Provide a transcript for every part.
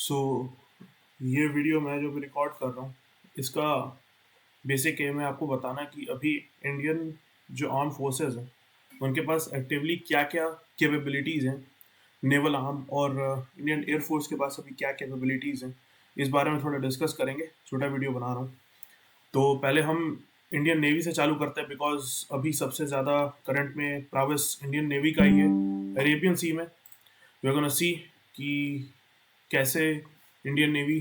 सो ये वीडियो मैं जो भी रिकॉर्ड कर रहा हूँ इसका बेसिक एम है आपको बताना कि अभी इंडियन जो आर्म फोर्सेस हैं उनके पास एक्टिवली क्या क्या कैपेबिलिटीज़ हैं। नेवल आर्म और इंडियन एयरफोर्स के पास अभी क्या कैपेबिलिटीज़ हैं, इस बारे में थोड़ा डिस्कस करेंगे। छोटा वीडियो बना रहा हूँ। तो पहले हम इंडियन नेवी से चालू करते हैं बिकॉज अभी सबसे ज़्यादा करंट में प्रावस इंडियन नेवी का ही है अरेबियन सी में। वी आर गोना सी कि कैसे इंडियन नेवी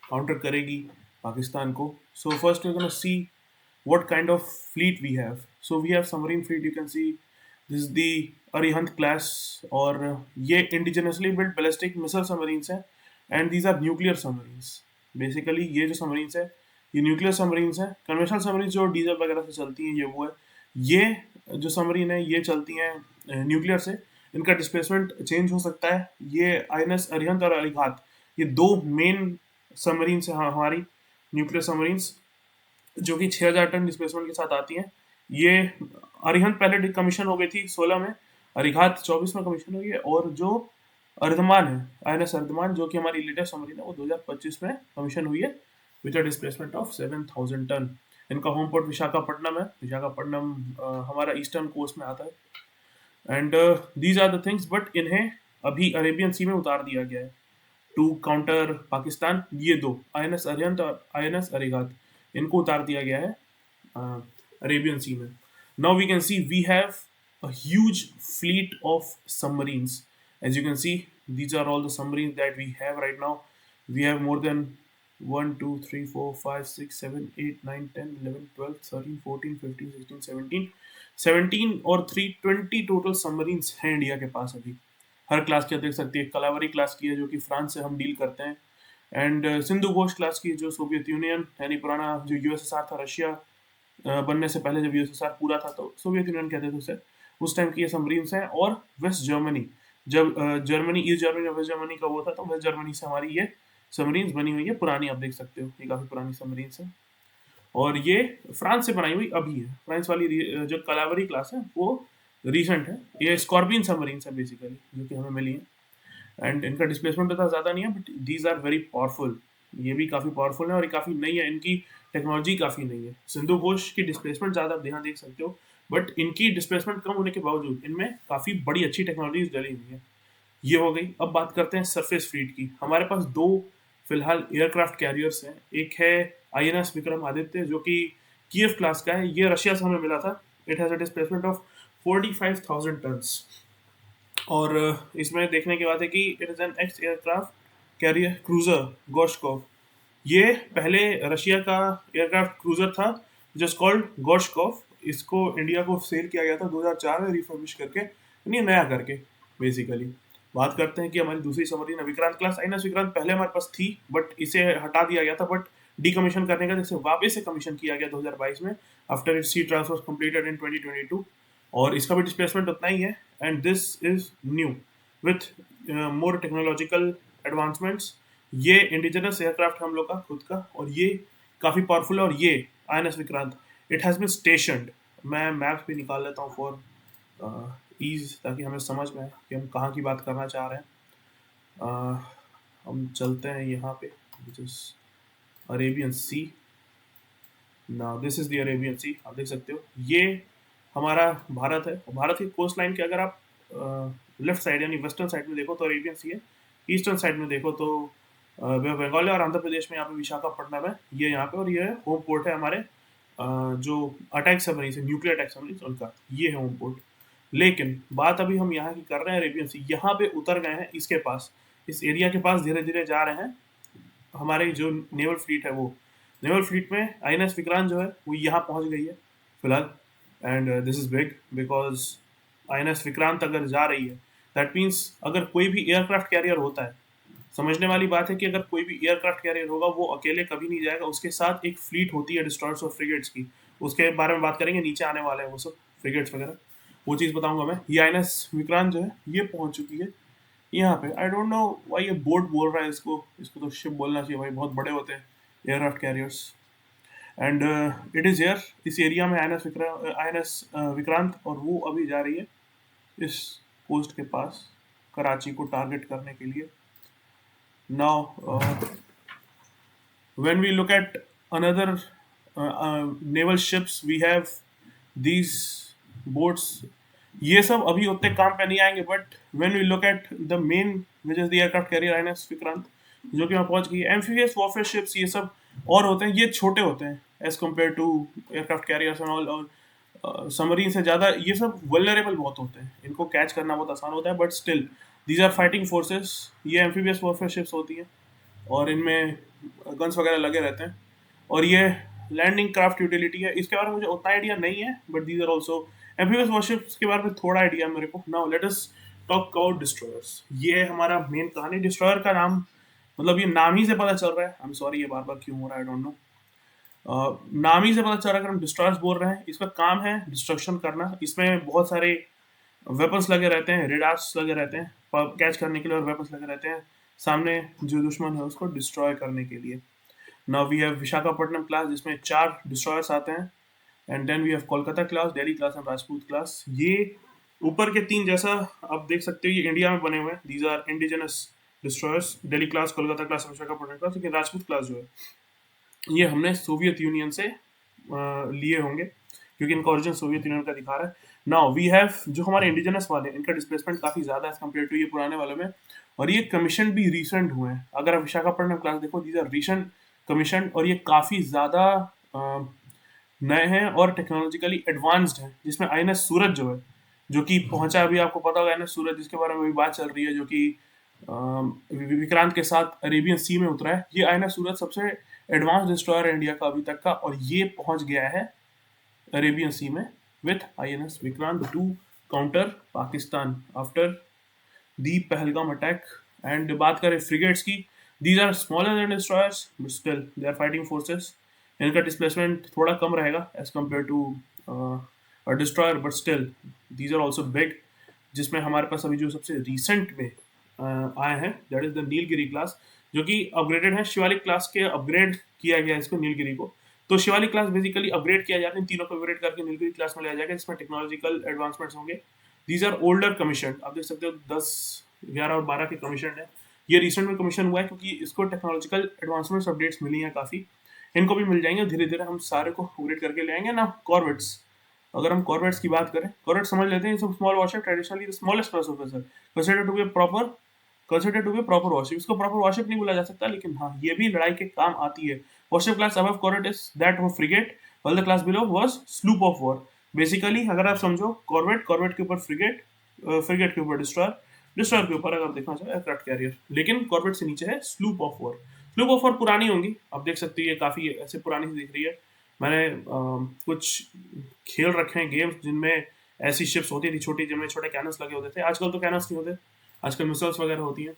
काउंटर करेगी पाकिस्तान को। So first we gonna see what kind of fleet we have. So we have submarine fleet. You can see this is the Arihant class और ये indigenously built ballistic missile submarines हैं and these are nuclear submarines. Basically ये जो submarines है ये nuclear submarines हैं। conventional submarines जो diesel वगैरह से चलती हैं ये वो है। ये जो submarine है ये चलती हैं न्यूक्लियर से। इनका डिस्प्लेसमेंट चेंज हो सकता है। ये INS अरिहंत और अरिघात ये दो मेन सबमरीन्स हैं हमारी न्यूक्लियर सबमरीन्स जो कि 6000 टन डिस्प्लेसमेंट के साथ आती हैं। ये अरिहंत पहले कमीशन हो गई थी 16 में, अरिघात 24 में कमीशन हुई है और जो अर्धमान है INS अर्धमान जो कि हमारी लेटेस्ट सबमरीन है वो 2025 में कमीशन हुई है with a displacement of 7000 ton. इनका होम पोर्ट विशाखापट्टनम है। विशाखापट्टनम हमारा ईस्टर्न कोस्ट में आता है and these are the things. But इन्हें अभी अरेबियन सी में उतार दिया गया है टू काउंटर पाकिस्तान। ये दो INS अरिहंत और INS अरिघात इनको उतार दिया गया है अरेबियन सी में। Now we can see we have a huge fleet of submarines. As you can see, these are all the submarines that we have right now. We have more than 1 2 3 4 5 6 7 8 9 10 11 12 13 14 15 16 17 17 और 320 total submarines हैं India के पास अभी। हर class की आप देख सकते हैं। Kalvari class की है जो कि फ्रांस से हम डील करते हैं एंड सिंधु घोष क्लास की जो सोवियत यूनियन यानी पुराना जो यूएसएसआर था, रशिया बनने से पहले जब यूएसएसआर पूरा था तो सोवियत यूनियन कहते थे उसे, उस टाइम की ये सबमरीन्स हैं। और वेस्ट जर्मनी जब जर्मनी ईस्ट जर्मनी और वेस्ट जर्मनी का वो था तो वेस्ट जर्मनी से हमारी ये सबमरीन्स बनी हुई है। पुरानी आप देख सकते हो, ये काफ़ी पुरानी सबमरीन्स हैं और ये फ्रांस से बनाई हुई अभी है। फ्रांस वाली जो कलावरी क्लास है वो रिसेंट है। ये स्कॉर्पियन सबमरीन्स है बेसिकली जो कि हमें मिली है एंड इनका डिस्प्लेसमेंट इतना ज़्यादा नहीं है but these are very powerful. ये भी काफ़ी पावरफुल है और ये काफ़ी नई है। इनकी टेक्नोलॉजी काफ़ी नई है। सिंधु घोष की डिस्प्लेसमेंट ज़्यादा आप यहाँ देख सकते हो बट इनकी डिस्प्लेसमेंट कम होने के बावजूद इनमें काफ़ी बड़ी अच्छी टेक्नोलॉजीज डली हुई है। ये हो गई। अब बात करते हैं सरफेस फ्लीट की। हमारे पास दो फिलहाल एयरक्राफ्ट कैरियर्स हैं। एक है INS विक्रम आदित्य जो कि कीव क्लास का है। ये रशिया से हमें मिला था। It has a displacement of 45,000 tons और इसमें देखने की बात है कि it is an ex aircraft carrier cruiser Gorshkov. ये पहले रशिया का एयरक्राफ्ट क्रूजर था जस्ट कॉल्ड गोर्शकोव। इसको इंडिया को सेल किया गया था 2004 में रिफर्बिश करके, यानी नया करके बेसिकली। बात करते हैं कि हमारी दूसरी submarine Vikrant class. INS Vikrant पहले हमारे पास थी बट इसे हटा दिया गया था बट डीकमीशन करने का जैसे वापस से कमीशन किया गया 2022 में after it sea transfer completed in 2022 और इसका भी डिस्प्लेसमेंट उतना ही है and this is new with more technological advancements. ये इंडिजिनस एयरक्राफ्ट हम लोग का खुद का और ये काफ़ी पावरफुल है। और ये INS Vikrant it has been stationed. मैं मैप भी निकाल लेता हूँ फॉर ईज ताकि हमें समझ में आए कि हम कहाँ की बात करना चाह रहे हैं। हम चलते हैं यहाँ पे which is Arabian sea. Now this is the Arabian sea. आप देख सकते हो ये हमारा भारत है। भारत की कोस्ट लाइन के अगर आप लेफ्ट साइड यानी वेस्टर्न साइड में देखो तो अरेबियन सी है। ईस्टर्न साइड में देखो तो बंगाल और आंध्र प्रदेश में यहाँ पे विशाखापट्टनम है। ये यहाँ पे और ये होम पोर्ट है हमारे जो अटैक सबमरीन है, न्यूक्लियर अटैक सबमरीन उनका ये है होम पोर्ट। लेकिन बात अभी हम यहाँ की कर रहे हैं अरेबियन सी। यहाँ पे उतर गए हैं इसके पास, इस एरिया के पास धीरे धीरे जा रहे हैं। हमारे जो नेवल फ्लीट है वो नेवल फ्लीट में INS विक्रांत जो है वो यहाँ पहुँच गई है फिलहाल and this is big because INS Vikrant अगर जा रही है दैट मीन्स अगर कोई भी एयरक्राफ्ट कैरियर होता है, समझने वाली बात है कि अगर कोई भी एयरक्राफ्ट कैरियर होगा वो अकेले कभी नहीं जाएगा, उसके साथ एक फ्लीट होती है डिस्ट्रॉयर्स और फ्रिगेट्स की। उसके बारे में बात करेंगे, नीचे आने वाले हैं वो सब फ्रिगेट्स वगैरह, वो चीज़ बताऊंगा मैं। ये INS विक्रांत जो है ये पहुंच चुकी है यहाँ पे। आई डोंट नो वाई ये बोट बोल रहा है इसको, इसको तो शिप बोलना चाहिए भाई, बहुत बड़े होते हैं aircraft carriers. And it is here इस एरिया में INS विक्रांत और वो अभी जा रही है इस कोस्ट के पास कराची को टारगेट करने के लिए। Now, when we look at another naval ships, we have these boats. ये सब अभी उतने काम पे नहीं आएंगे, but when we look at the main which is the aircraft carrier INS Vikrant, जो कि वहाँ पहुंच गई है, एम्फीबियस वॉरफेयर शिप्स ये सब और होते हैं, ये छोटे होते हैं as compare to aircraft carriers and all, और सबमरीन से ज़्यादा ये सब वल्नरेबल बहुत होते हैं, इनको कैच करना बहुत आसान होता है, but still these are fighting forces. ये एम्फीबियस वॉरफेयर शिप्स होती हैं और इनमें गन्स वगैरह लगे रहते हैं, और ये लैंडिंग क्राफ्ट यूटिलिटी है। इसके बारे में मुझे उतना आइडिया नहीं है, but these are also amphibious warships के बारे में थोड़ा आइडिया है मेरे को। Now let us talk about destroyers. ये है हमारा मेन कहानी। डिस्ट्रॉयर का नाम, मतलब ये नाम ही से पता चल रहा है, आई एम सॉरी ये बार बार क्यों हो रहा है, आई डोंट नो। नाम ही से पता चल रहा है कि हम डिस्ट्रॉयर्स बोल रहे हैं। इसका काम है डिस्ट्रक्शन करना। इसमें बहुत सारे वेपन्स लगे रहते हैं, रेडार्स लगे रहते हैं कैच करने के लिए, और वेपन्स लगे रहते हैं सामने जो दुश्मन है उसको डिस्ट्रॉय करने के लिए। Now we have Visakhapatnam class, जिसमें 4 डिस्ट्रॉयर्स आते हैं, and then we have Kolkata class, Delhi class and Rajput class. ये ऊपर के 3 जैसा आप देख सकते हो, ये इंडिया में बने हुए हैं। These are indigenous destroyers, Delhi class, Kolkata class, Visakhapatnam class. लेकिन राजपूत क्लास जो है ये हमने सोवियत यूनियन से लिए होंगे, क्योंकि इनका ओरिजिन सोवियत यूनियन का दिखा रहा है। नाउ वी हैव जो हमारे इंडिजिनस वाले, इनका डिस्प्लेसमेंट काफ़ी ज़्यादा है एज कम्पेयर टू ये पुराने वाले में, और ये कमीशन भी रिसेंट हुए हैं। अगर आप विशाखापट्टनम क्लास देखो, दीज आर रिसेंट कमीशन, और ये काफ़ी ज़्यादा नए हैं और टेक्नोलॉजिकली एडवांस्ड हैं। जिसमें आईएनएस सूरज जो है, जो कि पहुंचा, अभी आपको पता होगा आईएनएस सूरज जिसके बारे में भी बात चल रही है, जो कि विक्रांत के साथ अरेबियन सी में उतरा है। ये आईएनएस सूरज सबसे एडवांस डिस्ट्रॉयर है इंडिया का अभी तक का, और ये पहुंच गया है अरेबियन सी में with INS Vikrant to counter Pakistan after the Pahalgam attack. And बात करें फ्रिगेट्स की, these are smaller than destroyers but still they are fighting forces. इनका डिस्प्लेसमेंट थोड़ा कम रहेगा as compare to a destroyer, but still these are also big. जिसमें हमारे पास अभी जो सबसे रिसेंट में आए हैं, that is the Nilgiri class, जो कि अपग्रेडेड है। शिवालिक क्लास के अपग्रेड किया गया इसको, नीलगिरी को। तो शिवालिक क्लास बेसिकली अपग्रेड किया जाता है, इन तीनों को अपग्रेड करके नीलगिरी क्लास में लिया जाएगा, जिसमें टेक्नोलॉजिकल एडवांसमेंट्स होंगे। दीज आर ओल्डर कमीशन, आप देख सकते हो 10, 11 और 12 के कमीशन है। ये रिसेंट में कमीशन हुआ है क्योंकि इसको टेक्नोलॉजिकल एडवांसमेंट्स अपडेट्स मिली हैं काफ़ी। इनको भी मिल जाएंगे धीरे धीरे, हम सारे को अपग्रेड करके ले आएंगे ना। कॉर्वेट्स, अगर हम कॉर्वेट्स की बात करें, कॉर्वेट समझ लेते हैं, सब small warship, traditionally the smallest class of vessel, considered to be proper, considered to be proper warship. इसको प्रॉपर वॉरशिप नहीं बोला जा सकता, लेकिन हाँ ये भी लड़ाई के काम आती है। Worship class above corvette is that of frigate, while the class below was sloop of war. Basically अगर आप समझो, कॉर्वेट, कॉर्वेट के ऊपर फ्रिगेट, फ्रिगेट के ऊपर डिस्ट्रॉयर, डिस्ट्रॉयर के ऊपर अगर देखना चाहे एयरक्राफ्ट कैरियर, लेकिन कॉर्वेट से नीचे है sloop of war. Sloop of war पुरानी होंगी, आप देख सकते हो ये काफ़ी ऐसे पुरानी सी दिख रही है। मैंने कुछ खेल रखे हैं गेम्स जिनमें ऐसी शिप्स होती थी छोटी, जिनमें छोटे कैनन्स लगे होते थे। आजकल तो कैनन्स नहीं होते, आजकल मिसाइल्स वगैरह होती हैं।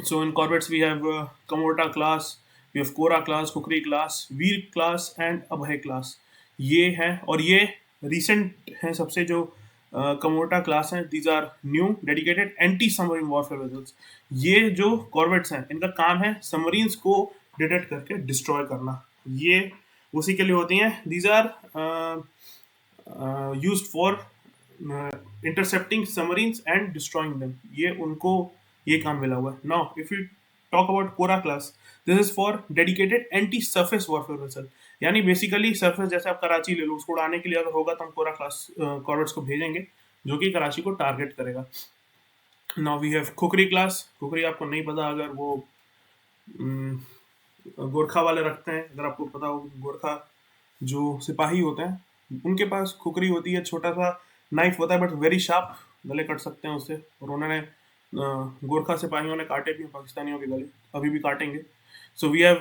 So in corvettes we have Kamorta class, we have Kora class, Kukri class, Veer class and Abhay class। ये हैं, और ये recent हैं सबसे जो कमोटा क्लास हैं। These are new dedicated anti submarine warfare vessels. ये जो कॉर्वेट्स हैं, इनका काम है सबमरीन्स को डिटेक्ट करके डिस्ट्रॉय करना। ये उसी के लिए होती हैं। These are used for intercepting submarines and destroying them. ये उनको ये काम मिला हुआ है। Now if you talk about Kora class, this is for dedicated anti surface warfare vessel. यानी बेसिकली सरफेस, जैसे आप कराची ले लो, उसको उड़ाने के लिए अगर होगा तो हम कोरा क्लास कॉर्वेट्स को भेजेंगे, जो कि कराची को टारगेट करेगा। Now we have Khukri class. Khukri आपको नहीं पता, अगर वो गोरखा वाले रखते हैं, अगर आपको पता हो, गोरखा जो सिपाही होते हैं उनके पास खुखरी होती है, छोटा सा नाइफ होता है बट वेरी शार्प, गले कट सकते हैं उससे। और उन्होंने गोरखा सिपाहियों ने काटे भी हैं पाकिस्तानियों के गले, अभी भी काटेंगे। So we have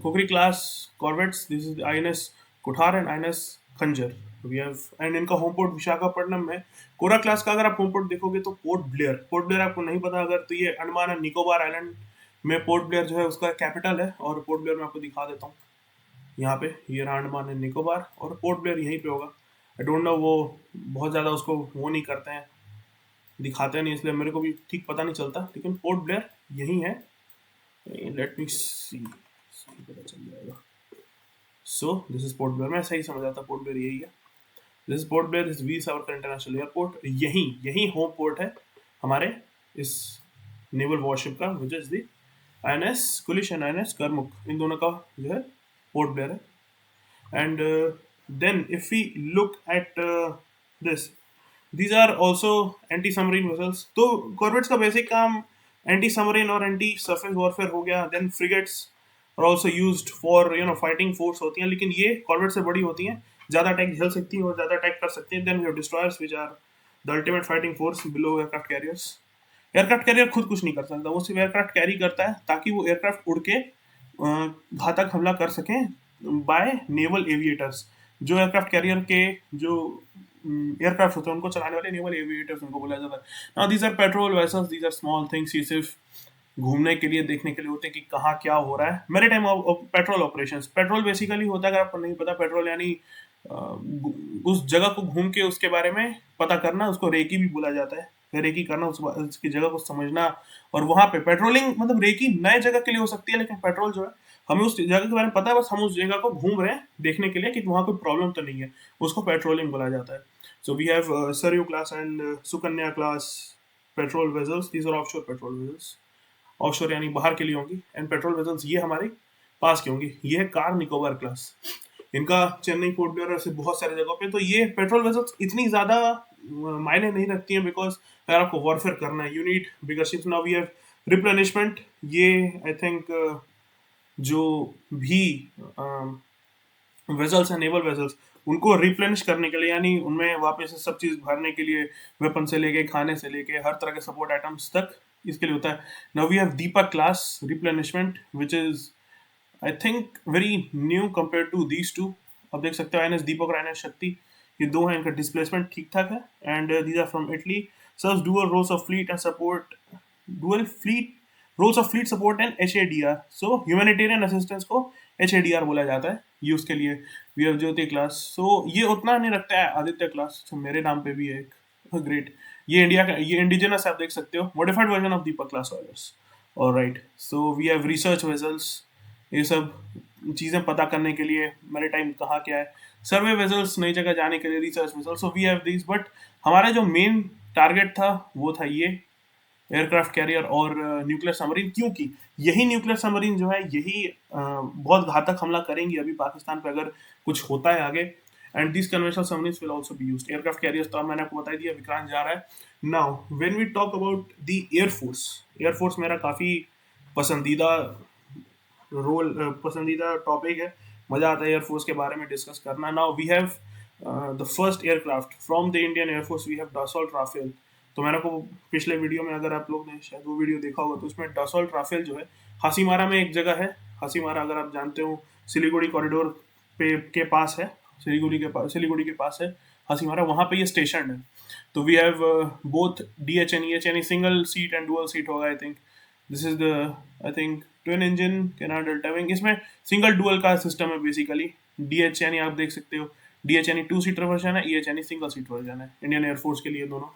Khukri class corvettes, this is INS Kuthar and INS Khanjar. We have, and इनका होम पोर्ट विशाखापट्टनम में। कोरा क्लास का अगर आप होम पोर्ट देखोगे तो पोर्ट ब्लेयर, पोर्ट ब्लेयर आपको नहीं पता अगर, तो ये अंडमान एंड निकोबार आइलैंड में पोर्ट ब्लेयर जो है उसका कैपिटल है। और पोर्ट ब्लेयर मैं आपको दिखा देता हूँ, यहाँ पे ये रहा अंडमान एंड निकोबार, और पोर्ट ब्लेयर यहीं पे होगा। आई डोंट नो, वो बहुत ज़्यादा उसको वो नहीं करते हैं, दिखाते नहीं, इसलिए मेरे को भी ठीक पता नहीं चलता, लेकिन पोर्ट ब्लेयर यही है। लेट मी सी, पता चल जाएगा। सो दिस इज पोर्ट ब्लेयर, मैं सही समझ रहा था, पोर्ट ब्लेयर यही है। This is port Blair, this Veer Savarkar international airport. यही होम पोर्ट है हमारे इस नेवल वॉरशिप का, विच is the INS Kulish and INS करमुक, इन दोनों का जो है पोर्ट ब्लेयर है. And then if we look at this, these are also anti-submarine vessels. तो corvettes का basic काम anti-submarine और anti-surface warfare हो गया. Then frigates are also used for fighting force होती हैं, लेकिन ये corvette से बड़ी होती हैं, ज़्यादा अटैक झेल सकती हैं और ज़्यादा अटैक कर सकती हैं. Then we have destroyers which are the ultimate fighting force below aircraft carriers. Aircraft carrier खुद कुछ नहीं कर सकता, वो सिर्फ एयरक्राफ्ट कैरी करता है ताकि वो एयरक्राफ्ट उड़ के घातक हमला कर सकें बाय नेवल एविएटर्स. जो एयरक्राफ्ट कैरियर के जो एयरक्राफ्ट होते हैं उनको चलाने वाले नेवल एविएटर्स उनको बोला जाता है. Now these are patrol vessels, these are small things. ये सिर्फ घूमने के लिए, देखने के लिए होते हैं कि कहाँ क्या हो रहा है. Maritime petrol operations. Petrol basically होता है, अगर आपको नहीं पता, पेट्रोल यानी उस जगह को घूम के उसके बारे में पता करना, उसको रेकी भी बोला जाता है. रेकी करना, उसकी जगह को समझना. और वहां पे पेट्रोलिंग मतलब रेकी नए जगह के लिए हो सकती है, लेकिन पेट्रोल जो है हमें उस जगह के बारे में पता है, बस हम उस जगह को घूम रहे हैं देखने के लिए कि वहाँ कोई प्रॉब्लम तो नहीं है, उसको पेट्रोलिंग बोला जाता है. So we have Saryu class and Sukanya class patrol vessels. These are offshore patrol vessels. Offshore यानी बाहर के लिए होंगी. एंड पेट्रोल वेजल्स ये हमारे पास की होंगी. ये है कार निकोबार क्लास. इनका चेन्नई पोर्ट ब्लेयर से बहुत सारे जगहों पे. तो ये पेट्रोल वेसल्स इतनी ज़्यादा मायने नहीं रखती हैं, बिकॉज अगर आपको वॉरफेयर करना है, you need bigger ships. Now we have replenishment. ये आई थिंक जो भी वेसल्स हैं, नेवल वेसल्स, उनको रिप्लेनिश करने के लिए, यानी उनमें वापस से सब चीज़ भरने के लिए, वेपन से लेके, खाने से लेके, हर तरह के सपोर्ट आइटम्स तक इसके लिए होता है. Now we have Deepak class replenishment which is I think very new compare to these two. अब देख सकते हो INS दीपक और INS शक्ति, ये दो हैं, इनका डिस्प्लेसमेंट ठीक ठाक है. And these are from Italy. Serves dual roles of fleet and support, dual fleet roles of fleet support and HADR. So humanitarian assistance को HADR बोला जाता है यूज के लिए. We have Jyoti class. So ये उतना नहीं रखता है. आदित्य क्लास जो मेरे नाम पे भी है एक, ग्रेट. ये इंडिया का, ये इंडिजिनस आप देख सकते हो, modified version of Deepak class oilers. Alright, so we have research vessels. ये सब चीज़ें पता करने के लिए, मैरीटाइम कहाँ क्या है, सर्वे वेसल्स नई जगह जाने के लिए, research vessels. So we have this. But हमारा जो मेन टारगेट था वो था ये एयरक्राफ्ट कैरियर और न्यूक्लियर सबमरीन, क्योंकि यही न्यूक्लियर सबमरीन जो है यही बहुत घातक हमला करेंगी अभी पाकिस्तान पे अगर कुछ होता है आगे. And this conventional submarines will also be used. Aircraft carriers तो मैंने आपको बता दिया, विक्रांत जा रहा है. Now when we talk about the air force, air force मेरा काफ़ी पसंदीदा रोल, पसंदीदा टॉपिक है. मज़ा आता है एयरफोर्स के बारे में डिस्कस करना. Now we have the first aircraft from the Indian air force. We have Dassault Rafale. तो मैंने को पिछले वीडियो में, अगर आप लोग ने शायद वो वीडियो देखा होगा, तो उसमें डसॉल्ट राफेल जो है हासीमारा में एक जगह है. हासीमारा अगर आप जानते हो सिलीगुड़ी कॉरिडोर पे के पास है, सिलीगुड़ी के पास है हासीमारा, वहाँ पे ये स्टेशन है. तो we have both DH and EH, single seat and dual seat होगा I think. This is the I think twin engine canard delta wing. इसमें सिंगल डुअल का सिस्टम है बेसिकली. DH यानी आप देख सकते हो, DH यानी 2 सीटर वर्जन है, EH यानी सिंगल सीट वर्जन है. इंडियन एयरफोर्स के लिए दोनों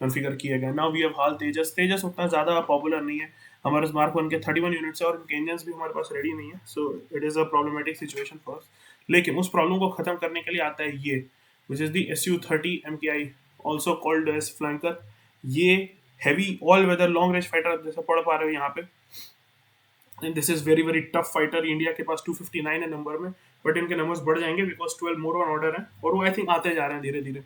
कॉन्फ़िगर किए गए. Now we have HAL Tejas. Tejas उतना ज़्यादा पॉपुलर नहीं है. हमारे पास मार्क 1 के 31 यूनिट्स है और इनके इंजन्स भी हमारे पास रेडी नहीं है. So it is a problematic situation for us. लेकिन उस प्रॉब्लम को ख़त्म करने के लिए आता है ये, which is the Su-30 MKI, also called as flanker. ये heavy all weather long range fighter जैसा पढ़ पा रहे हो यहाँ पे. And this is very very tough fighter. India के पास 259 है नंबर में, बट इनके नंबर्स बढ़ जाएंगे बिकॉज 12 मोर ऑन ऑर्डर है, और वो आई थिंक आते जा रहे हैं धीरे धीरे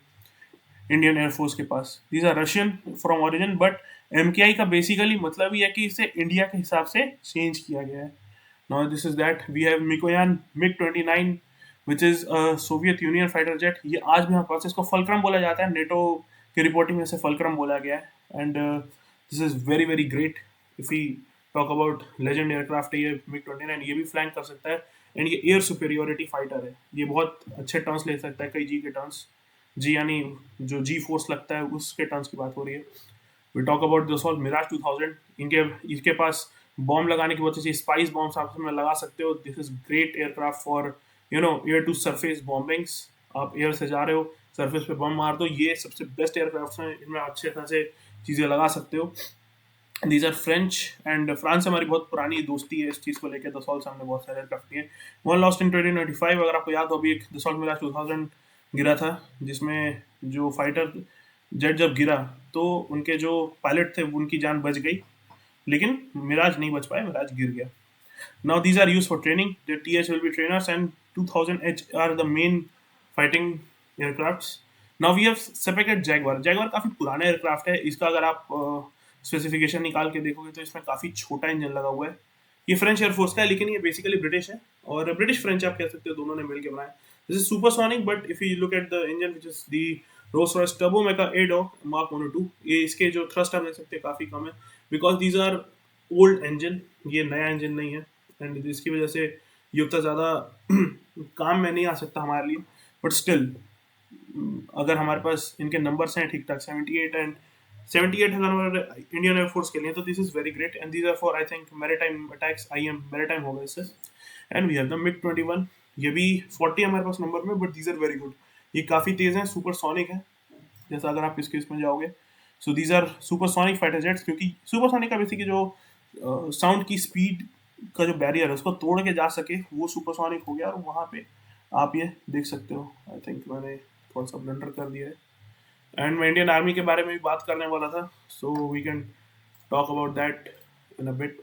इंडियन एयरफोर्स के पास. These are Russian from origin, but MKI का बेसिकली मतलब ही है कि इसे इंडिया के हिसाब से चेंज किया गया है. Now this is that. We have Mikoyan MiG-29 which is Soviet Union fighter jet. ये आज भी हमारे पास, इसको फल्क्रम बोला जाता है. नेटो की रिपोर्टिंग में से फल्क्रम बोला गया है. And this is very very great. If we talk about legend aircraft है ये MiG-29. ये भी फ्लैंक कर सकता है. एंड ये एयर सुपेरियोरिटी फाइटर है. ये बहुत अच्छे टर्न्स ले सकता है, कई G के टर्न्स. G यानी जो G फोर्स लगता है उसके टर्न्स की बात हो रही है. We talk about Dassault Mirage 2000. इसके पास बॉम्ब लगाने की बहुत अच्छी स्पाइस बॉम्ब्स आप इसमें लगा सकते हो. This is great aircraft for air to surface bombings. आप एयर से जा रहे हो, सरफेस पे बम मार दो, ये सबसे बेस्ट एयरक्राफ्ट हैं. इनमें अच्छे खासे चीज़ें लगा सकते हो. These are French, and France से हमारी बहुत पुरानी दोस्ती है इस चीज़ को लेकर. दसॉल्ट से हमने बहुत सारे एयरक्राफ्ट किए. One lost in 2095. अगर आपको याद हो, अभी एक दसॉल्ट मिराज 2000 गिरा था, जिसमें जो फाइटर जेट जब गिरा तो उनके जो पायलट थे उनकी जान बच गई. लेकिन मिराज नहीं बच पाया, मिराज गिर गया. Now these are used for training. The TH will be trainers and 2000H are the main fighting aircrafts. Now we have separated Jaguar. Jaguar काफ़ी पुराना एयरक्राफ्ट है. इसका अगर आप स्पेसिफिकेशन निकाल के देखोगे तो इसमें काफ़ी छोटा इंजन लगा हुआ है. ये फ्रेंच एयरफोर्स का है, लेकिन ये बेसिकली ब्रिटिश है, और ब्रिटिश फ्रेंच आप कह सकते हो, दोनों ने मिलकर बनाया. This is supersonic, but if you look at the engine which is the Rolls Royce Turbomeca Adour Mark 102, ये इसके जो थ्रस्ट आप देख सकते हैं काफ़ी कम है, because these are old engine, ये नया इंजन नहीं है, एंड इसकी वजह से ये उतना ज़्यादा काम में नहीं आ सकता हमारे लिए. बट स्टिल अगर हमारे पास इनके नंबर्स हैं ठीक ठाक 78 एंड 78 अगर हमारे इंडियन एयरफोर्स के लिए, तो this is very great, and these are for I think maritime attacks. IM maritime होगा इससे. And we have the MiG 21, ये भी 40 हमारे पास नंबर में, but these are very good. ये काफ़ी तेज़ हैं, सुपरसोनिक है, जैसा अगर आप इसके इसमें जाओगे. So these are supersonic fighter jets, क्योंकि सुपरसोनिक का बेसिकली जो साउंड की स्पीड का जो बैरियर है उसको तोड़ के जा सके, वो सुपरसोनिक हो गया. और वहाँ पे आप ये देख सकते हो. आई थिंक मैंने थोड़ा सा ब्लंडर कर दिया है. एंड मैं इंडियन आर्मी के बारे में भी बात करने वाला था, so we can talk about that in a bit.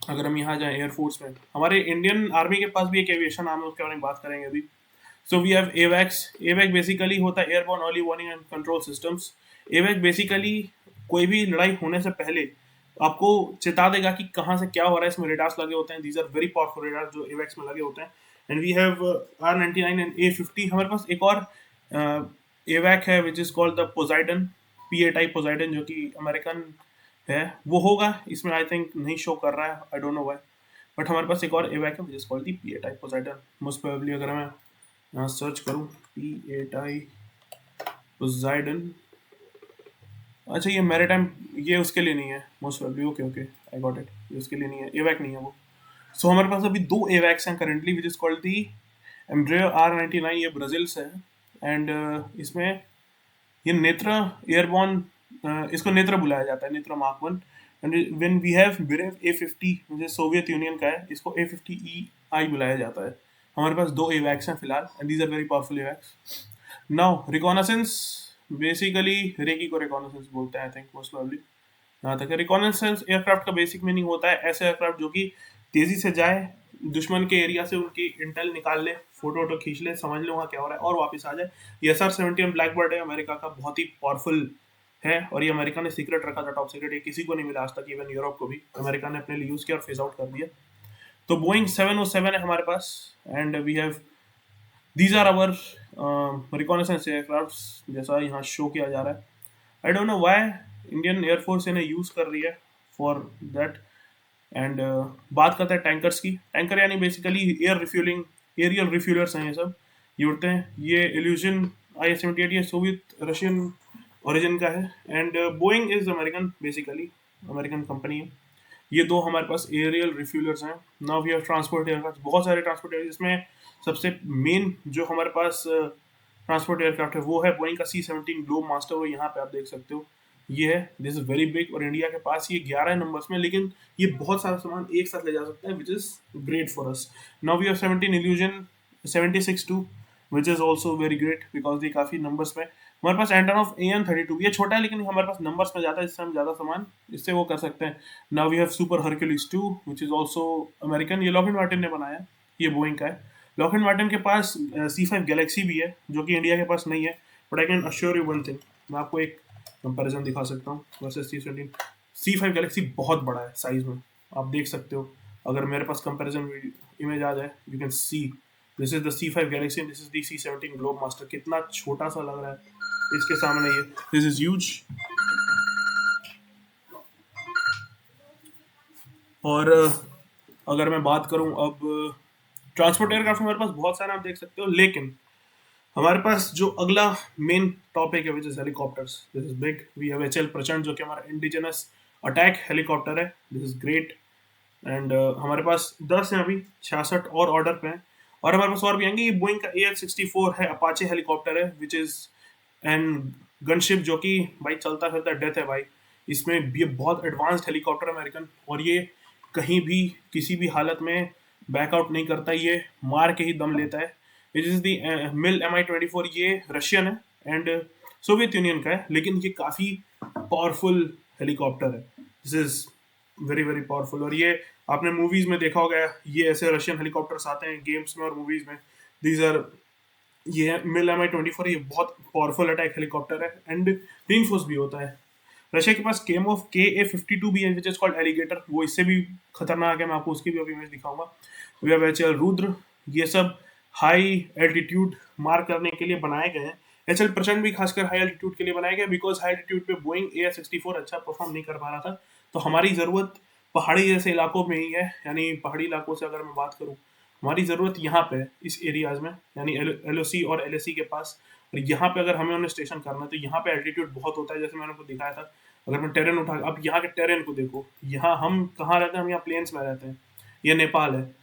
अगर हम यहाँ जाएं एयरफोर्स में, हमारे इंडियन आर्मी के पास भी एक एविएशन आर्म है, उसके बारे में बात करेंगे अभी. So we have AWACS. AWAC basically होता है airborne early warning and control systems. AWAC basically कोई भी लड़ाई होने से पहले आपको चेता देगा कि कहाँ से क्या हो रहा है. इसमें रेडार्स लगे होते हैं. These are very powerful radars जो AWACS में लगे होते हैं. And we have R99 and A50. हमारे पास एक और AWAC है which is called the Poseidon, PA type Poseidon, जो कि अमेरिकन है. वो होगा इसमें, आई थिंक नहीं शो कर रहा है, I don't know why. But हमारे पास एक और AWAC है which is called the PA type Poseidon. Most probably अगर मैं यहाँ सर्च करूँ PA टाइप पोजाइडन, अच्छा ये मैरीटाइम, ये उसके लिए नहीं है most probably. Okay okay, I got it, ये उसके लिए नहीं है, AWAC नहीं है वो. सो हमारे पास अभी 2 AWACS हैं currently which is called the Embraer R99. ये ब्राज़ील से है, एंड इसमें ये नेत्रा एयरबॉर्न, इसको नेत्रा बुलाया जाता है, Netra Mark 1. And when we have Beriev A50 मुझे सोवियत यूनियन का है, इसको A50EI बुलाया जाता है. हमारे पास 2 AWACS हैं फिलहाल, and these are very powerful AWACS. Now reconnaissance, basically recce को रिकॉनेसेंस बोलते हैं आई थिंक मोस्ट प्रोबेबली. यहाँ तक रिकॉनेसेंस एयरक्राफ्ट का बेसिक मीनिंग होता है ऐसे एयरक्राफ्ट जो कि तेजी से जाए, दुश्मन के एरिया से उनकी इंटेल निकाल ले, फोटो वोटो खींच ले, समझ ले वहाँ क्या हो रहा है, और वापस आ जाए. ये SR-71 ब्लैकबर्ड है अमेरिका का, बहुत ही पावरफुल है, और ये अमेरिका ने सीक्रेट रखा था, टॉप सीक्रेट. ये किसी को नहीं मिला आज तक, इवन यूरोप को भी अमेरिका ने अपने लिए यूज़ किया और फेस आउट कर दिया. तो बोइंग 707 है हमारे पास, and we have these are our reconnaissance aircraft, जैसा यहाँ शो किया जा रहा है. I don't know why Indian air force इन्हें यूज़ कर रही है फॉर दैट. एंड बात करते हैं टैंकर्स की. टैंकर यानी basically air refuelling, aerial refuelers हैं ये सब. ये उड़ते हैं. ये इल्यूजन IS-78 ये सोवियत रशियन ओरिजिन का है, and Boeing is American, basically American company है. ये 2 हमारे पास एरियल रिफ्यूलर्स हैं. Now we have transport aircraft, बहुत सारे ट्रांसपोर्ट एयर, जिसमें सबसे मेन जो हमारे पास ट्रांसपोर्ट एयरक्राफ्ट है वो है बोइंग का C-17 ग्लोब मास्टर. वो यहाँ पे आप देख सकते हो, ये है. दिस इज वेरी बिग, और इंडिया के पास ये 11 नंबर्स में, लेकिन ये बहुत सारा सामान एक साथ ले जा सकता है, which is great for us. Now we have 17 Ilyushin 76-2 which is also very great, because ये काफ़ी नंबर्स में. हमारे पास एंटोनॉफ AN-32, ये छोटा है लेकिन हमारे पास नंबर्स में ज़्यादा है, इससे हम ज़्यादा सामान इससे वो कर सकते हैं. Now we have super Hercules 2 which is also American. ये लॉकहीड मार्टिन ने बनाया, ये बोइंग का है. लॉकहीड मार्टिन के पास C5 गैलेक्सी भी है, जो कि इंडिया के पास नहीं है. But I can assure you one thing, मैं आपको एक कंपैरिजन दिखा सकता हूँ वर्सेस C-17. C5 गैलेक्सी बहुत बड़ा है साइज में, आप देख सकते हो. अगर मेरे पास कंपैरिजन इमेज आ जाए, you can see this is the C5 Galaxy and this is the C-17 globe master. कितना छोटा सा लग रहा है इसके सामने ये. This is huge. और अगर मैं बात करूं अब ट्रांसपोर्ट एयरक्राफ्ट, हमारे पास बहुत सारे आप देख सकते हो, लेकिन हमारे पास जो अगला मेन टॉपिक है which is helicopters. This is big. We have HL Prachand, जो कि हमारा इंडिजिनस अटैक हेलीकॉप्टर है. This is great. एंड हमारे पास 10 हैं अभी, 66 और ऑर्डर पे हैं, और हमारे पास और भी आएंगे. ये बोइंग का AH-64 है, अपाचे हेलीकॉप्टर है, विच इज एंड गनशिप, जो कि भाई चलता फिरता डेथ है भाई. इसमें ये बहुत एडवांस्ड हेलीकॉप्टर अमेरिकन, और ये कहीं भी किसी भी हालत में बैकआउट नहीं करता, ये मार के ही दम लेता है. It is the mill Mi-24. ये रशियन है एंड सोवियत यूनियन का है, लेकिन ये काफ़ी पावरफुल हेलीकॉप्टर है. This is very very powerful. और ये आपने मूवीज में देखा होगा, ये ऐसे रशियन हेलीकॉप्टर्स आते हैं गेम्स में और मूवीज में। दीज आर ये MiG-24 ये बहुत पावरफुल अटैक हेलीकॉप्टर है एंड रीइंफोर्स भी होता है। रशिया के पास KA-52 भी है विच इज कॉल्ड एलिगेटर, वो इससे भी खतरनाक है, मैं आपको उसकी भी अभी इमेज दिखाऊंगा। वी हैव HAL रुद्र, ये सब हाई एल्टीट्यूड मार करने के लिए बनाए गए हैं। HAL प्रचंड भी खासकर हाई एल्टीट्यूड के लिए बनाया गया बिकॉज हाई एल्टीट्यूड पे बोइंग AS-64 अच्छा परफॉर्म नहीं कर पा रहा था। तो हमारी ज़रूरत पहाड़ी जैसे इलाकों में ही है, यानी पहाड़ी इलाकों से अगर मैं बात करूँ, हमारी ज़रूरत यहाँ पे है इस एरियाज में, यानी LOC और LAC के पास। और यहाँ पे अगर हमें उन्हें स्टेशन करना है तो यहाँ पे एल्टीट्यूड बहुत होता है, जैसे मैंने आपको दिखाया था। अगर मैं टेरेन उठा, अब यहाँ के टेरेन को देखो, यहाँ हम कहाँ रहते हैं, हम यहाँ प्लेन्स में रहते हैं, ये नेपाल है,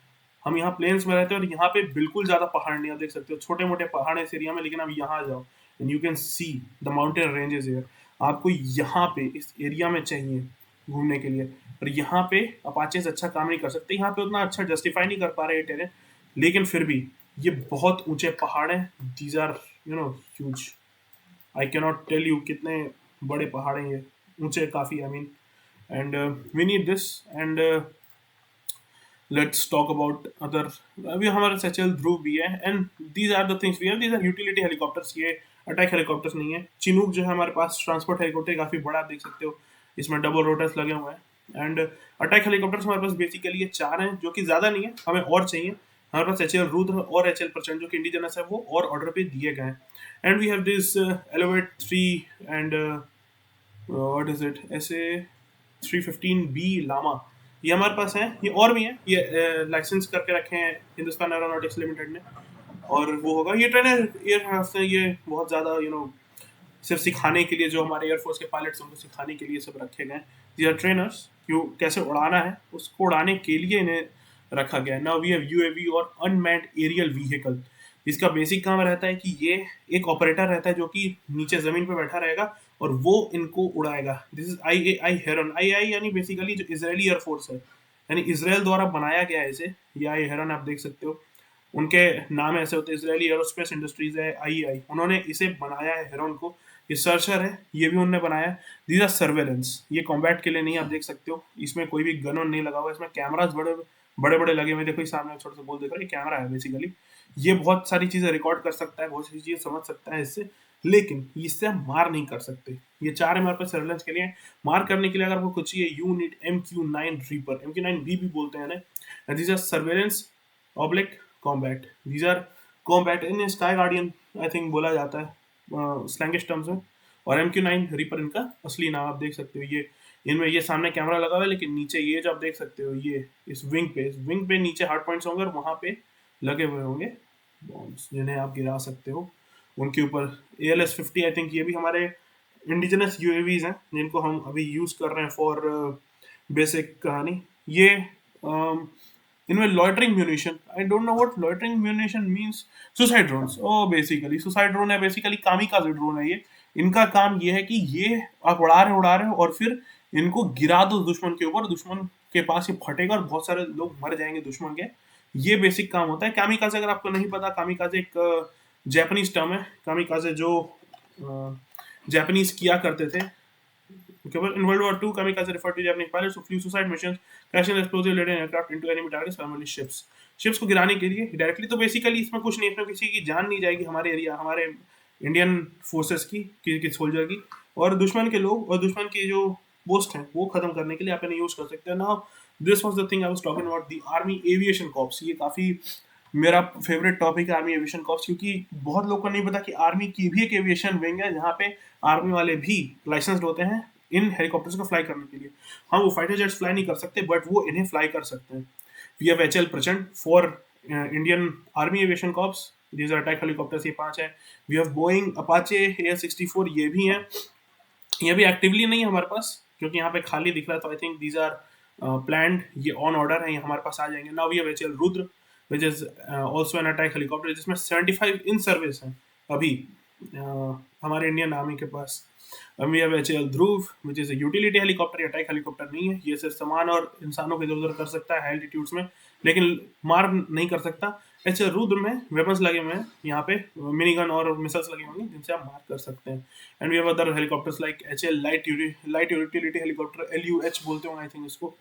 हम यहाँ प्लेन्स में रहते हैं और यहाँ पे बिल्कुल ज़्यादा पहाड़ नहीं, आप देख सकते हो छोटे मोटे पहाड़ है इस एरिया में, लेकिन अब यहाँ आ जाओ and you can see the mountain ranges here. आपको यहाँ पे इस एरिया में चाहिए घूमने के लिए, और यहाँ पे अपाचेस अच्छा काम नहीं कर सकते, यहाँ पे उतना अच्छा जस्टिफाई नहीं कर पा रहे टेरेन, लेकिन फिर भी ये बहुत ऊंचे पहाड़ हैं। These are huge, I cannot tell you कितने बड़े पहाड़ हैं ये, ऊंचे काफ़ी, I mean. And we need this and let's talk about other. अभी हमारे HAL ध्रुव भी है and these are the things we have, these are utility helicopters, ये अटैक हेलीकॉप्टर्स नहीं है। चिनूक जो है हमारे पास ट्रांसपोर्ट हेलीकॉप्टर, काफ़ी बड़ा, आप देख सकते हो इसमें डबल रोटर्स लगे हुए हैं। एंड अटैक हेलीकॉप्टर्स हमारे पास बेसिकली ये 4 हैं, जो कि ज़्यादा नहीं है, हमें और चाहिए। हमारे पास HAL रुद्र और HAL प्रचंड जो कि इंडिजिनस है, वो और ऑर्डर पे दिए गए हैं। And we have this Elevate 3 and what is it, SA-315B Lama, ये हमारे पास है। ये और भी है, ये लाइसेंस करके रखे हैं हिंदुस्तान एरोनॉटिक्स लिमिटेड ने, और वो होगा ये ट्रेनर एयरक्राफ्ट से, ये बहुत ज़्यादा सिर्फ सिखाने के लिए, जो हमारे एयरफोर्स के पायलट्स उनको सिखाने के लिए सब रखे गए हैं। ये आर ट्रेनर्स, क्यों कैसे उड़ाना है उसको उड़ाने के लिए इन्हें रखा गया है। नाउ वी हैव UAV और अनमैन्ड एरियल व्हीकल। इसका बेसिक काम रहता है कि ये एक ऑपरेटर रहता है जो कि नीचे ज़मीन पर बैठा रहेगा और वो इनको उड़ाएगा। This is IAI Heron. IAI यानी बेसिकली जो इजरायली एयरफोर्स है, यानी इसराइल द्वारा बनाया गया है इसे, ये आई हेरन आप देख सकते हो, उनके नाम ऐसे होते हैं, इसराइली एरोस्पेस इंडस्ट्रीज है IAI, उन्होंने इसे बनाया है हेरन को। ये सर्चर है, ये भी उन्होंने बनाया है। दीज आर सर्वेलेंस, ये कॉम्बैट के लिए नहीं, आप देख सकते हो इसमें कोई भी गन नहीं लगा हुआ, इसमें कैमराज बड़े बड़े बड़े लगे हुए, देखो सामने छोटा सा बोल देख रहा है, ये कैमरा है बेसिकली। ये बहुत सारी चीज़ें रिकॉर्ड कर सकता है, बहुत सारी चीज़ें समझ सकता है इससे, लेकिन इससे हम मार नहीं कर सकते। ये 4 हमारे पास सर्वेलेंस के लिए। मार करने के लिए अगर आपको कुछ चाहिए, you need MQ-9 reaper, MQ-9B भी बोलते हैं ना। These are surveillance oblique combat, these are combat in Sky Guardian I think बोला जाता है स्लैंगिश टर्म्स में। और MQ-9 रीपर इनका असली नाम, आप देख सकते हो। ये इनमें ये सामने कैमरा लगा हुआ है, लेकिन नीचे ये जो आप देख सकते हो, ये इस विंग पे नीचे हार्ड पॉइंट्स होंगे और वहाँ पे लगे हुए होंगे बॉम्ब्स जिन्हें आप गिरा सकते हो। उनके ऊपर ALS-50 आई थिंक, ये भी हमारे इंडिजिनस UAVs हैं जिनको हम अभी यूज़ कर रहे हैं फॉर बेसिक कहानी। ये इनमें loitering munition, I don't know what loitering munition means. Suicide drones, oh basically suicide drone है, बेसिकली कामिकाज़े ड्रोन है ये। इनका काम ये है कि ये आप उड़ा रहे हो और फिर इनको गिरा दो दुश्मन के ऊपर, दुश्मन के पास ये फटेगा और बहुत सारे लोग मर जाएंगे दुश्मन के। ये बेसिक काम होता है। कामिकाज़े, अगर आपको नहीं पता, कामिकाज़े एक जापानीज टर्म है। कामिकाज़े जो जापानीज किया करते थे केवल इन World War II, kamikaze referred to Japanese pilots who flew suicide missions crashing explosive laden aircraft into enemy targets, primarily ships को गिराने के लिए डायरेक्टली। तो बेसिकली इसमें कुछ नहीं, इसमें किसी की जान नहीं जाएगी, हमारे एरिया, हमारे इंडियन फोर्सेस की, किसी सोल्जर की, और दुश्मन के लोग और दुश्मन की जो पोस्ट है वो खत्म करने के लिए आप इन्हें यूज कर सकते हैं। Now this was the thing I was talking about, the army Aviation corps. ये काफी मेरा फेवरेट टॉपिक है, आर्मी एविएशन कॉर्प्स, क्योंकि बहुत लोगों को नहीं पता कि आर्मी की भी एक एविएशन विंग है जहाँ पे आर्मी वाले भी लाइसेंस्ड होते हैं इन हेलीकॉप्टर्स को फ्लाई करने के लिए। हाँ, वो फाइटर जेट्स फ्लाई नहीं कर सकते, बट वो इन्हें फ्लाई कर सकते हैं। We have HAL Prachand for Indian Army Aviation Corps, these are attack helicopters, ये 5 है। We have Boeing Apache AS-64, ये भी हैं। ये भी एक्टिवली नहीं है हमारे पास क्योंकि यहाँ पे खाली दिख रहा है, तो I think these are planned, ये ऑन ऑर्डर है, ये हमारे पास आ जाएंगे। Now we have HAL Rudra which is also an attack helicopter, जिसमें 75 इन सर्विस हैं अभी हमारे इंडियन आर्मी के पास। We have HAL Dhruv which is utility helicopter, attack helicopter नहीं है। ये सिर्फ सामान और इंसानों को इधर उधर कर सकता है हाई एल्टीट्यूड्स में, लेकिन मार नहीं कर सकता। अच्छा, रुद्र में वेपन्स लगे हुए हैं यहाँ पे, मिनी गन और मिसाइल्स लगे होंगे जिनसे आप मार कर सकते हैं। And we have other helicopters like HL light utility helicopter, LUH बोलते होंगे आई थिंक इसको।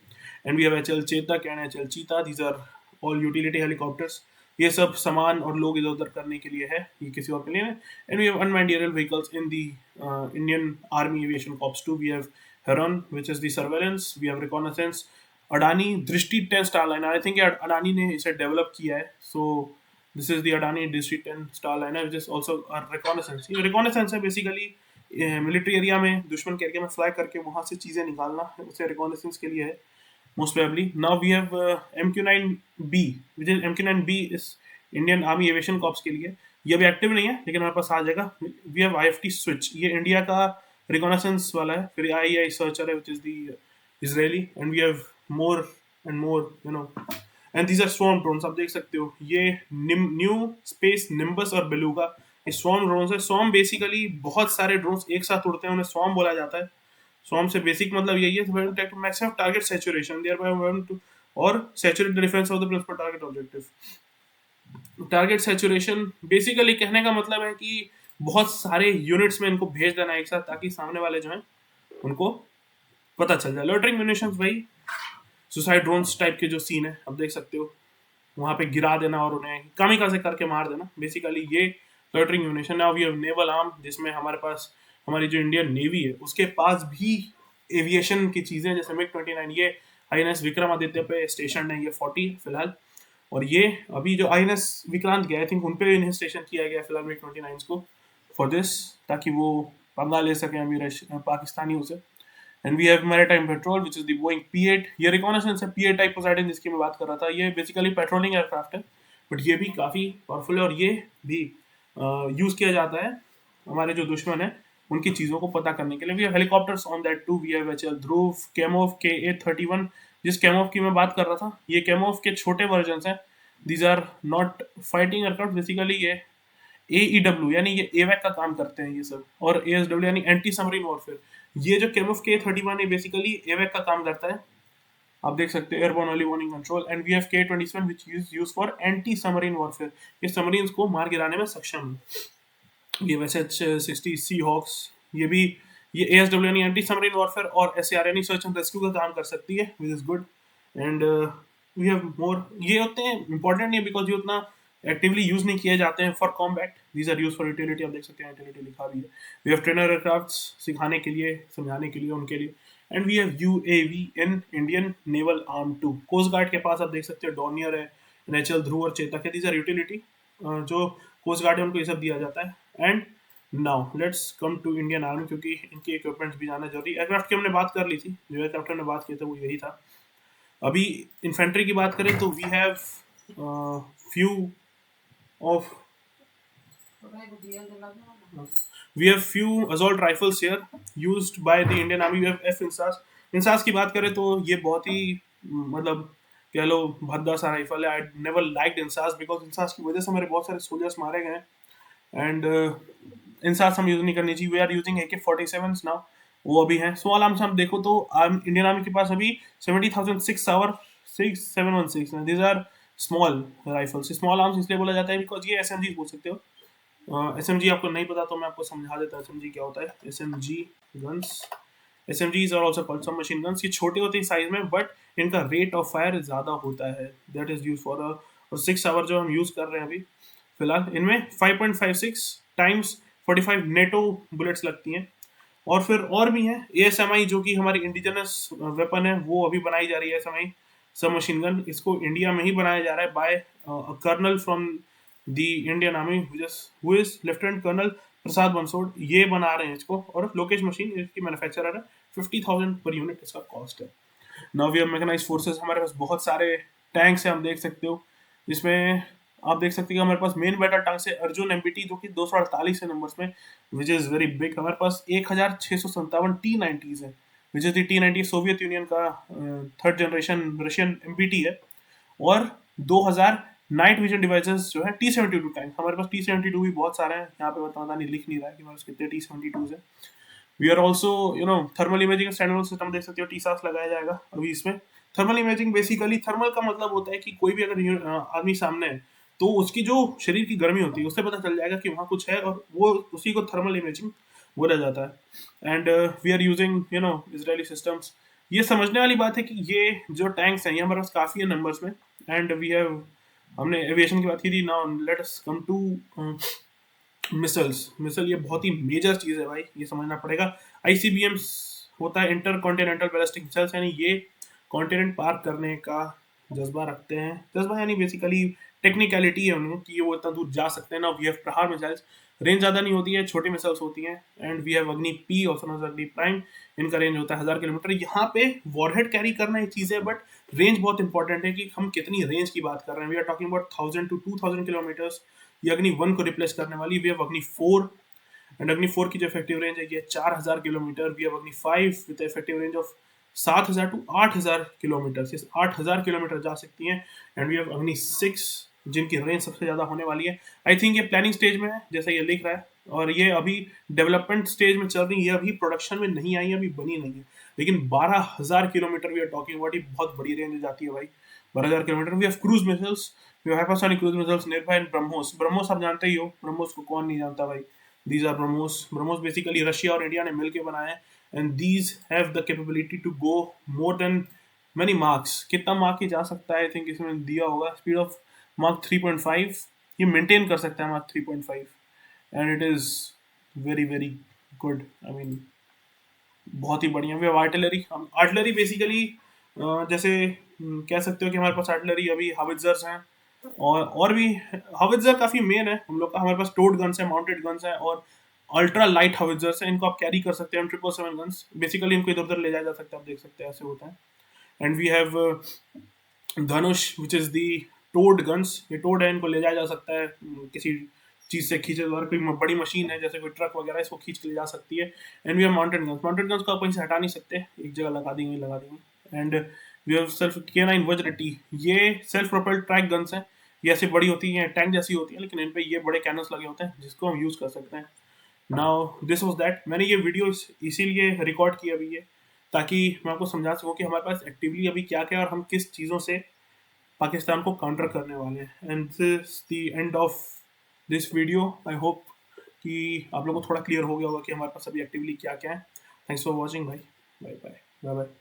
And we have HL Chetak and HL Cheetah, these are all utility helicopters. ये सब सामान और लोग इधर उधर करने के लिए है, ये किसी और के लिए नहीं। And we have unmanned aerial vehicles in the Indian Army Aviation Corps too. We have Heron which is the surveillance, we have reconnaissance, Adani Drishti 10 star liner, I think Adani ने इसे डेवलप किया है। So this is the Adani Drishti 10 star liner which is also reconnaissance. ये reconnaissance है basically military area में, दुश्मन के area में फ्लाई करके वहां से चीजें निकालना, उसे रिकॉनेसेंस के लिए है most probably. Now we have MQ-9B, which is MQ-9B is Indian Army Aviation Corps के लिए। ये अभी एक्टिव नहीं है लेकिन हमारे पास आ जाएगा। We have IFT Switch, ये इंडिया का रिकॉनेसेंस वाला है। फिर IEI सर्चर है which is the Israeli, and we have more and more, you know, and these are swarm drones। आप देख सकते हो ये न्यू स्पेस निम्बस और बेलुगा, ये swarm drones है। swarm बेसिकली बहुत सारे ड्रोन्स एक साथ उड़ते हैं, उन्हें swarm बोला जाता है। सॉर्म से बेसिक मतलब यही है टू मैक्सिमम टारगेट सैचुरेशन और saturate the difference of the principal target objective. Target saturation basically कहने का मतलब है कि बहुत सारे यूनिट्स में इनको भेज देना एक साथ, ताकि सामने वाले जो हैं उनको पता चल जाए। लोटरिंग म्यूनिशंस, भाई सुसाइड ड्रोन्स टाइप के जो सीन है आप देख सकते हो, वहां पे गिरा देना और उन्हें कामिकाज़े करके मार देना, बेसिकली ये loitering munition. Now we have naval arm, जिसमें हमारे पास हमारी जो इंडियन नेवी है उसके पास भी एविएशन की चीज़ें, जैसे MiG-29, ये INS विक्रमादित्य पे स्टेशन है, ये 40 फिलहाल। और ये अभी जो INS विक्रांत गया, आई थिंक उन पे इन्हें स्टेशन किया गया फिलहाल MiG-29 को फॉर दिस, ताकि वो पंगा ले सके अमीर पाकिस्तानियों से। And we have maritime patrol which is the Boeing P-8, ये रिकॉनेसेंस है P-8 टाइप पोसाइडन जिसकी मैं बात कर रहा था। ये बेसिकली पेट्रोलिंग एयरक्राफ्ट है, बट ये भी काफ़ी पावरफुल है, और ये भी यूज़ किया जाता है हमारे जो दुश्मन है उनकी चीज़ों को पता करने के लिए। We have helicopters on that too, we have HL Dhruv, Kamov KA-31, जिस कैमोव की मैं बात कर रहा था, ये कैमोव के छोटे वर्जन हैं। These are not fighting aircraft, basically ये AEW यानी ये एवैक का काम करते हैं ये सब, और ASW यानी एंटी सबमरीन वॉरफेयर। ये जो कैमोव KA-31 है बेसिकली एवैक का काम करता है, आप देख सकते हैं, airborne early warning control. And we have KA-27 which is used for anti submarine warfare, ये सबमरीन्स को मार गिराने में सक्षम है। ये वैसे SH-60 सी हॉक्स, ये भी ये ASW यानी एंटी सबमरीन वॉरफेयर और SAR यानी सर्च एंड रेस्क्यू का काम कर सकती है, which is good. And we have more, ये होते हैं इंपॉर्टेंट नहीं बिकॉज ये उतना एक्टिवली यूज नहीं किए जाते हैं for combat, these are use for utility, आप देख सकते हैं यूटिलिटी लिखा भी है। वी हैव ट्रेनर एयरक्राफ्ट सिखाने के लिए, समझाने के लिए उनके लिए। And we have UAV in Indian naval arm 2, coast guard के पास आप देख सकते हो डॉनियर है, HL ध्रुव और चेतक है, दीज आर यूटिलिटी, जो कोस्ट गार्ड है उनको ये सब दिया जाता है। And now let's come to Indian Army, क्योंकि इनके इक्विपमेंट्स भी जाना जरूरी। एयरक्राफ्ट की हमने बात कर ली थी, जो एयरक्राफ्ट हमने बात किया था वो यही था। अभी इन्फेंट्री की बात करें तो we have few of we have few assault rifles here used by the Indian Army। we have F-INSAS। INSAS की बात करें तो ये बहुत ही मतलब कह लो भद्दा सा राइफल है। I never liked INSAS because INSAS की वजह से मेरे बहुत सारे सोल्जर्स मारे गए हैं। एंड इंसास हम यूज नहीं करनी चाहिए। We are using AK-47 now, वो अभी है। स्मॉल आर्म्स हम देखो तो इंडियन आर्मी के पास अभी 70,006 है। These are small rifles. Small arms इसलिए बोला जाता है बिकॉज ये SMG बोल सकते हो। SMG आपको नहीं पता तो मैं आपको समझा देता हूँ SMG क्या होता है। SMG guns, SMGs are also called sub machine guns. ये छोटे होते हैं साइज में, बट इनका रेट ऑफ फायर ज़्यादा होता है। दैट इज यूज फॉर और 6 आवर जो हम यूज़ कर रहे हैं अभी फिलहाल, इनमें 5.56 टाइम्स 45 नेटो बुलेट्स लगती हैं। और फिर और भी है ASMI, जो कि हमारी इंडिजिनस वेपन है, वो अभी बनाई जा रही है। ASMI सब मशीन गन, इसको इंडिया में ही बनाया जा रहा है by colonel from the Indian army who is lieutenant colonel Prasad Bansod, ये बना रहे हैं इसको। और लोकेश मशीन इसकी मैन्युफैक्चरर है। 50,000 पर यूनिट इसका कॉस्ट है। Now we have mechanised forces, हमारे पास बहुत सारे टैंक्स हैं, हम देख सकते हो। जिसमें आप देख सकते हैं कि हमारे पास मेन बैटल टैंक है अर्जुन MBT, जो कि 248 है नंबर्स में, विच इज़ वेरी बिग। हमारे पास 1657 T-90s है, which is the T-90 Soviet union का थर्ड जनरेशन रशियन MBT है। और 2000 नाइट विजन डिवाइसेस जो है T-72 टैंक, हमारे पास T-72 भी बहुत सारे हैं। यहाँ पे पता नहीं लिख नहीं रहा है कि हमारे पास कितने T-72s है। We are also thermal imaging standard system देख सकते हो। TSAS लगाया जाएगा अभी इसमें। थर्मल इमेजिंग बेसिकली, थर्मल का मतलब होता है कि कोई भी अगर आदमी सामने है तो उसकी जो शरीर की गर्मी होती है उससे पता चल जाएगा कि वहाँ कुछ है, और वो उसी को थर्मल इमेजिंग बोला जाता है। And we are using Israeli systems. ये समझने वाली बात है कि ये जो टैंक्स हैं ये हमारे पास काफ़ी है नंबर्स में। एंड वी हैव, हमने एविएशन की बात की थी, now let us come to missiles. ये बहुत ही मेजर चीज़ है भाई, ये समझना पड़ेगा। आईसीबीएम्स होता है इंटर कॉन्टिनेंटल बैलिस्टिक मिसाइल्स, यानी ये कॉन्टिनेंट पार करने का जज्बा रखते हैं। जज्बा यानी बेसिकली टेक्निकलिटी है उनको कि वो इतना दूर जा सकते हैं ना। वी हैव प्रहार मिसाइल्स, रेंज ज़्यादा नहीं होती है, छोटी मिसाइल्स होती हैं। एंड वी हैव अग्नि पी, ऑल्सो नोन एज अग्नि प्राइम, इनका रेंज होता है 1000 किलोमीटर। यहाँ पे वॉरहेड कैरी करना एक चीज़ है, बट रेंज बहुत इंपॉर्टेंट है कि हम कितनी रेंज की बात कर रहे हैं। We are talking about 1000 to 2000 kilometres. ये अग्नि 1 को रिप्लेस करने वाली। वी हैव अग्नि 4, एंड अग्नि 4 की जो इफेक्टिव रेंज है ये 4000 किलोमीटर। वी हैव अग्नि 5 with effective range of 7000 to 8000 kilometre. 8000 kilometre जा सकती हैं। एंड वी हैव अग्नि 6 जिनकी रेंज सबसे ज़्यादा होने वाली है। आई थिंक ये प्लानिंग स्टेज में है जैसा ये लिख रहा है, और ये अभी डेवलपमेंट स्टेज में चल रही है, ये अभी प्रोडक्शन में नहीं आई है, अभी बनी नहीं है। लेकिन 12000 kilometre we are talking about, ये बहुत बड़ी रेंज हो जाती है भाई 12000 kilometre. We have cruise missiles, we have hypersonic cruise missiles, Nirbhay and BrahMos. BrahMos आप जानते ही हो, ब्रह्मोस को कौन नहीं जानता भाई। These are BrahMos. BrahMos basically Russia और इंडिया ने मिलकर बनाए हैं। And these have the capability to go more than many marks. कितना मार्क ही जा सकता है, आई थिंक इसमें दिया होगा स्पीड ऑफ मार्क 3.5। ये मेंटेन कर सकता है mark 3.5, and it is very very good. I mean बहुत ही बढ़िया। वे आर्टिलरी, आर्टिलरी बेसिकली जैसे कह सकते हो कि हमारे पास आर्टिलरी अभी हाविट्जर्स हैं, और भी हाविट्जर काफ़ी मेन है हम लोग का। हमारे पास टोड गन्स है, माउंटेड गन्स है, और अल्ट्रा लाइट हाविट्जर्स हैं। इनको आप कैरी कर सकते हैं। 777 गन्स बेसिकली इनको इधर उधर ले जाया जा सकता है, आप देख सकते हैं ऐसे होता है। And we have Dhanush which is the towed guns. ये टोड है, इनको ले जाया जा सकता है किसी चीज़ से खींचे, अगर कोई बड़ी मशीन है जैसे कोई ट्रक वगैरह, इसको खींच के ले जा सकती है। And we have mounted guns. Mounted guns को आप कहीं से हटा नहीं सकते, एक जगह लगा देंगे लगा देंगे। And we have self K9 वज्र टी। ये सेल्फ प्रोपेल्ड ट्रैक गन्स हैं। ये ऐसी बड़ी होती हैं, टैंक जैसी होती है, लेकिन इन पे ये बड़े कैनन्स लगे होते हैं जिसको हम यूज़ कर सकते हैं। Now this was that. मैंने ये वीडियो इसीलिए रिकॉर्ड किया अभी ये, ताकि मैं आपको समझा सकूँ कि हमारे पास एक्टिवली अभी क्या क्या है और हम किस चीज़ों से पाकिस्तान को काउंटर करने वाले हैं। And this the end of this video. I hope कि आप लोगों को थोड़ा क्लियर हो गया होगा कि हमारे पास अभी एक्टिवली क्या क्या है। थैंक्स फॉर वॉचिंग भाई। Bye bye bye bye.